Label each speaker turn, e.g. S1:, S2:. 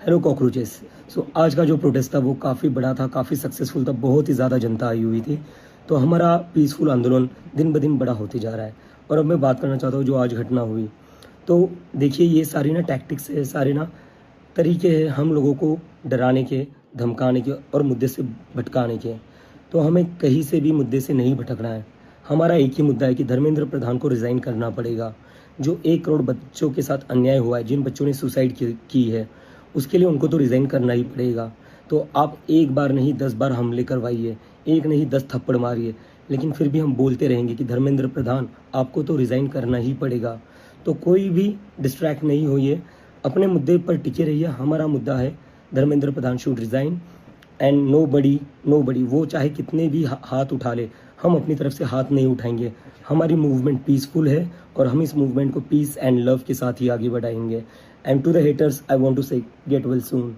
S1: Hello cockroaches. सो आज का जो प्रोटेस्ट था वो काफ़ी बड़ा था, काफ़ी सक्सेसफुल था, बहुत ही ज़्यादा जनता आई हुई थी। तो हमारा पीसफुल आंदोलन दिन ब दिन बड़ा होते जा रहा है। और अब मैं बात करना चाहता हूँ जो आज घटना हुई। तो देखिए ये सारी ना टैक्टिक्स है, सारे ना तरीके हैं हम लोगों को डराने के, धमकाने के और मुद्दे से भटकाने के। तो हमें कहीं से भी मुद्दे से नहीं भटकना है। हमारा एक ही मुद्दा है कि धर्मेंद्र प्रधान को रिज़ाइन करना पड़ेगा। जो 1 करोड़ बच्चों के साथ अन्याय हुआ है, जिन बच्चों ने सुसाइड की है, उसके लिए उनको तो रिज़ाइन करना ही पड़ेगा। तो आप एक बार नहीं 10 बार हमले करवाइए, एक नहीं 10 थप्पड़ मारिए, लेकिन फिर भी हम बोलते रहेंगे कि धर्मेंद्र प्रधान आपको तो रिज़ाइन करना ही पड़ेगा। तो कोई भी डिस्ट्रैक्ट नहीं होइए, अपने मुद्दे पर टिके रहिए। हमारा मुद्दा है Dharmendra Pradhan should resign and nobody वो चाहे कितने भी हाथ उठा ले, हम अपनी तरफ से हाथ नहीं उठाएंगे। हमारी मूवमेंट पीसफुल है और हम इस मूवमेंट को पीस एंड लव के साथ ही आगे बढ़ाएंगे। And to the haters I want to say get well soon.